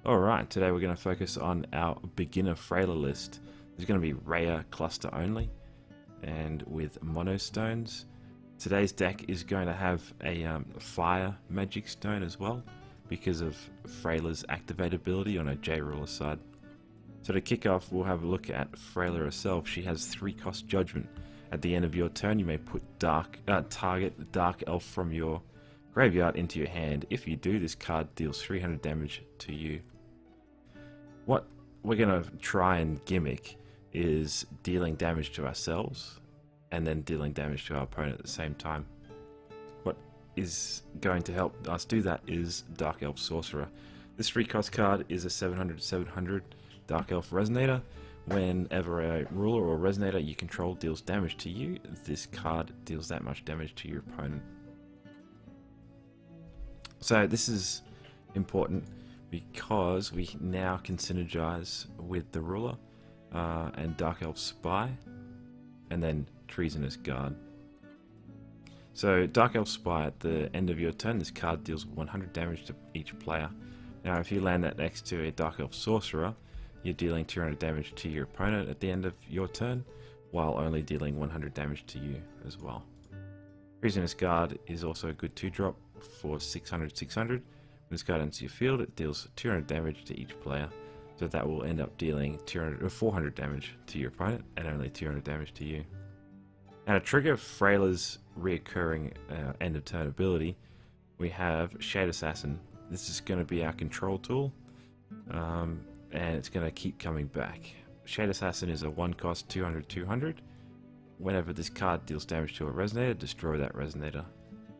Alright, today we're going to focus on our beginner Frayla list. There's going to be rare cluster only, and with monostones. Today's deck is going to have a fire magic stone as well, because of Frayla's activate ability on a J ruler side. So to kick off, we'll have a look at Frayla herself. She has 3-cost judgment. At the end of your turn, you may put target the Dark Elf from your graveyard into your hand. If you do, this card deals 300 damage to you. What we're going to try and gimmick is dealing damage to ourselves and then dealing damage to our opponent at the same time. What is going to help us do that is Dark Elf Sorcerer. This 3-cost card is a 700/700 Dark Elf Resonator. Whenever a ruler or resonator you control deals damage to you, this card deals that much damage to your opponent. So this is important because we now can synergize with the ruler and Dark Elf Spy, and then Treasonous Guard. So Dark Elf Spy, at the end of your turn, this card deals 100 damage to each player. Now if you land that next to a Dark Elf Sorcerer, you're dealing 200 damage to your opponent at the end of your turn, while only dealing 100 damage to you as well. Treasonous Guard is also a good 2-drop for 600/600. When this card enters your field, it deals 200 damage to each player, so that will end up dealing 400 damage to your opponent and only 200 damage to you. Now to trigger Frayla's reoccurring end of turn ability, we have Shade Assassin. This is going to be our control tool, and it's going to keep coming back. Shade Assassin is a 1-cost 200/200. Whenever this card deals damage to a resonator, destroy that resonator.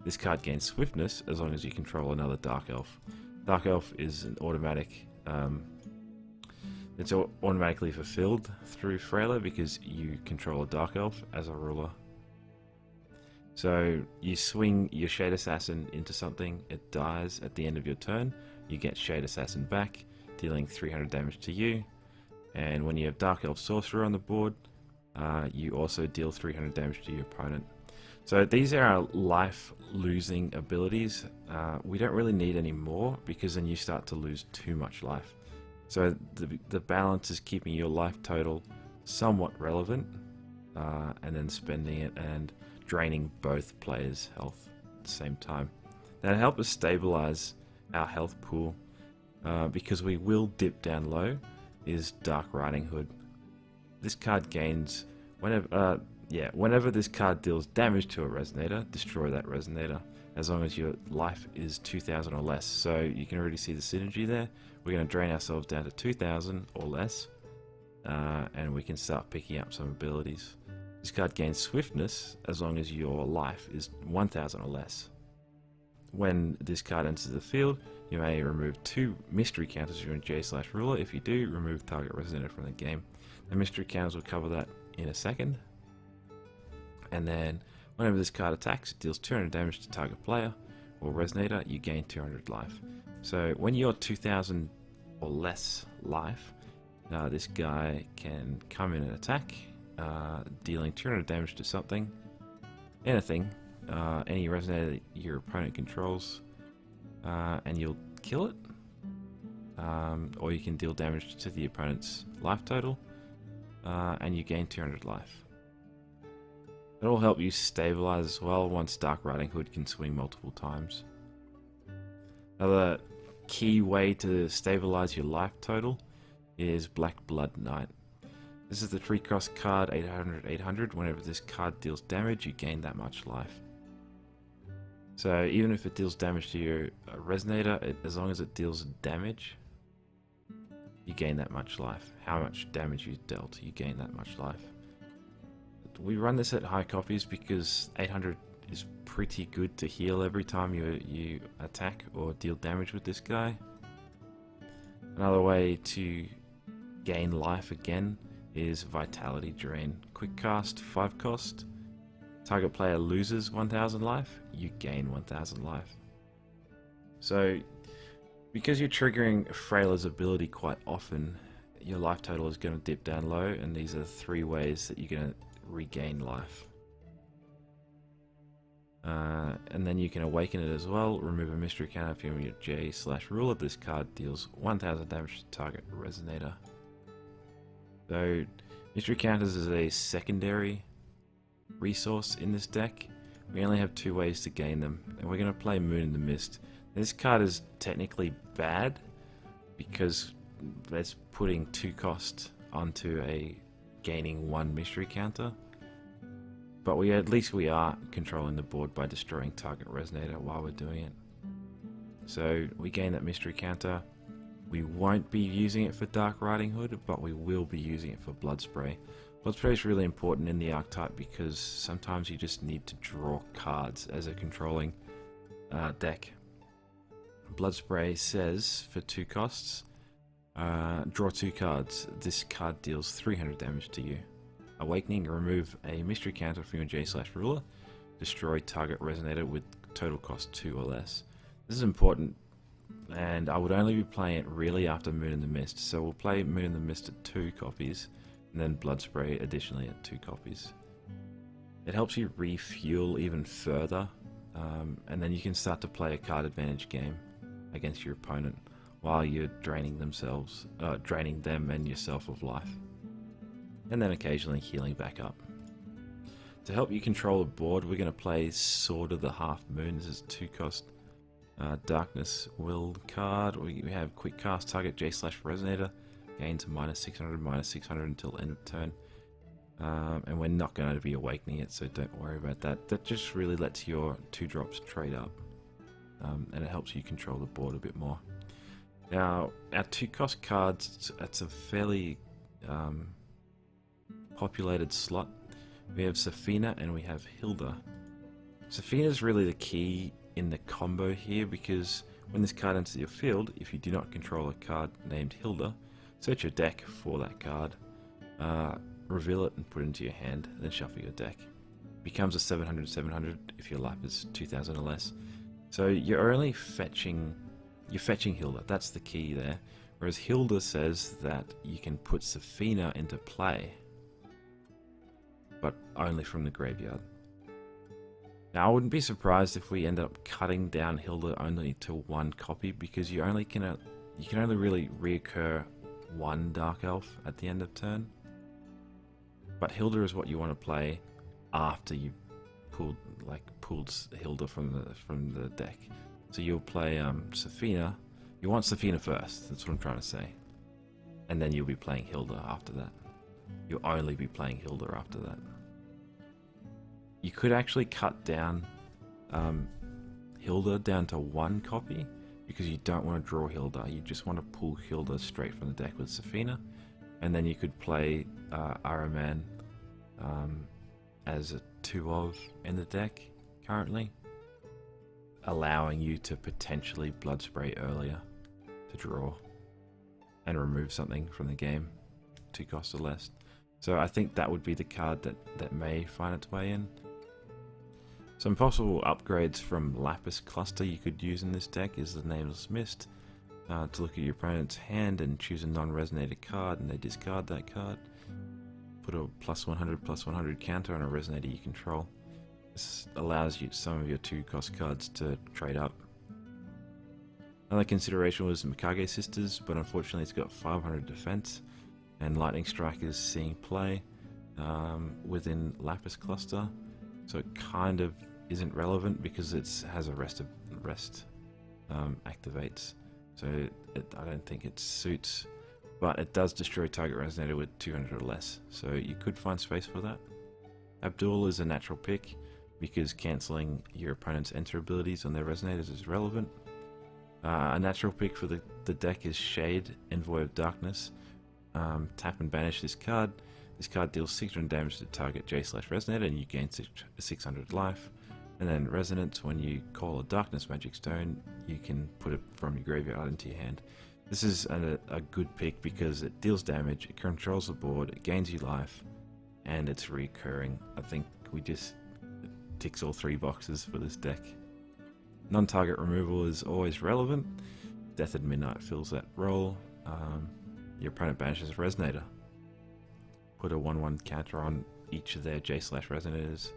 This card gains swiftness as long as you control another Dark Elf. Dark Elf is an automatic, it's automatically fulfilled through Frayla because you control a Dark Elf as a ruler. So you swing your Shade Assassin into something, it dies at the end of your turn, you get Shade Assassin back, dealing 300 damage to you, and when you have Dark Elf Sorcerer on the board, you also deal 300 damage to your opponent. So these are our life losing abilities. We don't really need any more because then you start to lose too much life. So the balance is keeping your life total somewhat relevant, and then spending it and draining both players' health at the same time. Now to help us stabilize our health pool, because we will dip down low, is Dark Riding Hood. This card gains whenever this card deals damage to a resonator, destroy that resonator as long as your life is 2,000 or less. So you can already see the synergy there. We're going to drain ourselves down to 2,000 or less, and we can start picking up some abilities. This card gains swiftness as long as your life is 1,000 or less. When this card enters the field, you may remove 2 mystery counters during J/ruler. If you do, remove target resonator from the game. The mystery counters will cover that in a second. And then whenever this card attacks, it deals 200 damage to target player or resonator, you gain 200 life. So when you're 2,000 or less life, this guy can come in and attack, dealing 200 damage to something, anything, any resonator that your opponent controls, and you'll kill it, or you can deal damage to the opponent's life total, and you gain 200 life. It'll help you stabilize as well once Dark Riding Hood can swing multiple times. Another key way to stabilize your life total is Black Blood Knight. This is the 3-cost card, 800/800. Whenever this card deals damage, you gain that much life. So even if it deals damage to your resonator, as long as it deals damage, you gain that much life. How much damage you dealt, you gain that much life. We run this at high copies because 800 is pretty good to heal every time you attack or deal damage with this guy. Another way to gain life again is Vitality Drain. Quick cast, 5-cost. Target player loses 1,000 life, you gain 1,000 life. So because you're triggering Frayla's ability quite often, your life total is going to dip down low, and these are 3 ways that you're going to regain life. And then you can awaken it as well. Remove a mystery counter from your J/ruler. This card deals 1000 damage to target resonator. So mystery counters is a secondary resource in this deck. We only have 2 ways to gain them, and we're going to play Moon in the Mist. This card is technically bad because it's putting 2 cost onto a gaining 1 mystery counter. But at least we are controlling the board by destroying target resonator while we're doing it. So we gain that mystery counter. We won't be using it for Dark Riding Hood, but we will be using it for Blood Spray. Blood Spray is really important in the archetype because sometimes you just need to draw cards as a controlling deck. Blood Spray says for 2 costs, draw 2 cards. This card deals 300 damage to you. Awakening, remove a mystery counter from your J/ruler. Destroy target resonator with total cost 2 or less. This is important, and I would only be playing it really after Moon in the Mist. So we'll play Moon in the Mist at 2 copies, and then Blood Spray additionally at 2 copies. It helps you refuel even further, and then you can start to play a card advantage game against your opponent while you're draining them and yourself of life, and then occasionally healing back up. To help you control the board, we're going to play Sword of the Half Moon. This is 2 cost Darkness Will card. We have quick cast, target J/resonator, gains -600, -600 until end of turn. And we're not going to be awakening it, so don't worry about that. That just really lets your 2 drops trade up, and it helps you control the board a bit more. Now, our 2 cost cards, it's a fairly populated slot. We have Safina and we have Hilda. Safina is really the key in the combo here because when this card enters your field, if you do not control a card named Hilda, search your deck for that card, reveal it and put it into your hand, then shuffle your deck. Becomes a 700/700 if your life is 2000 or less. So you're only fetching Hilda. That's the key there. Whereas Hilda says that you can put Safina into play, but only from the graveyard. Now I wouldn't be surprised if we end up cutting down Hilda only to 1 copy because you can only really reoccur 1 Dark Elf at the end of turn. But Hilda is what you want to play after you pulled Hilda from the deck. So you'll play Safina. You want Safina first. That's what I'm trying to say. And then you'll be playing Hilda after that. You'll only be playing Hilda after that. You could actually cut down Hilda down to 1 copy because you don't want to draw Hilda. You just want to pull Hilda straight from the deck with Safina. And then you could play Araman as a 2-of in the deck currently, allowing you to potentially Blood Spray earlier to draw and remove something from the game, 2 costs or less. So I think that would be the card that may find its way in. Some possible upgrades from Lapis Cluster you could use in this deck is the Nameless Mist, to look at your opponent's hand and choose a non-resonated card and they discard that card. Put a +100/+100 counter on a resonator you control. This allows you some of your 2 cost cards to trade up. Another consideration was Mikage Sisters, but unfortunately it's got 500 defense, and Lightning Strike is seeing play within Lapis Cluster, so it kind of isn't relevant because it has a rest activates, so I don't think it suits, but it does destroy target resonator with 200 or less, so you could find space for that. Abdul is a natural pick because cancelling your opponent's enter abilities on their resonators is relevant. A natural pick for the deck is Shade, Envoy of Darkness. Tap and banish this card. This card deals 600 damage to target J/resonator and you gain 600 life. And then Resonance, when you call a Darkness Magic Stone, you can put it from your graveyard into your hand. This is a good pick because it deals damage, it controls the board, it gains you life, and it's recurring. I think it ticks all 3 boxes for this deck. Non-target removal is always relevant. Death at Midnight fills that role. Your opponent banishes Resonator. Put a 1/1 counter on each of their J/resonators.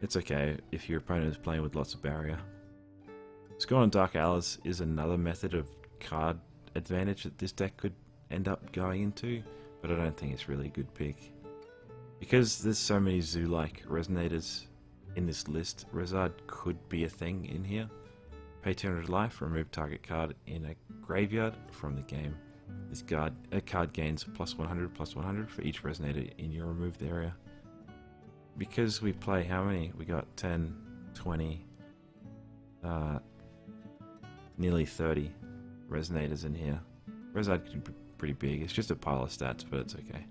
It's okay if your opponent is playing with lots of barrier. Score on Dark Allies is another method of card advantage that this deck could end up going into, but I don't think it's really a good pick. Because there's so many zoo-like resonators in this list, Rezard could be a thing in here. Pay 200 life, remove target card in a graveyard from the game. This card gains +100/+100 for each resonator in your removed area. Because we play how many? We got 10, 20, nearly 30 resonators in here. Rezard can be pretty big. It's just a pile of stats, but it's okay.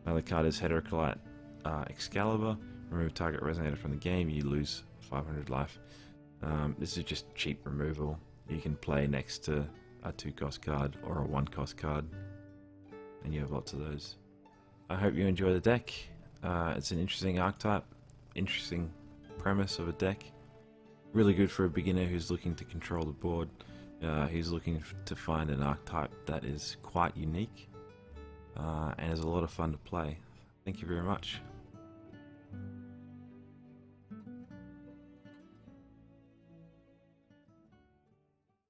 Another card is Heteroclite Excalibur. Remove target resonator from the game, you lose 500 life. This is just cheap removal. You can play next to a 2-cost card or a 1-cost card, and you have lots of those. I hope you enjoy the deck. It's an interesting archetype, interesting premise of a deck. Really good for a beginner who's looking to control the board. Who's looking to find an archetype that is quite unique and is a lot of fun to play. Thank you very much.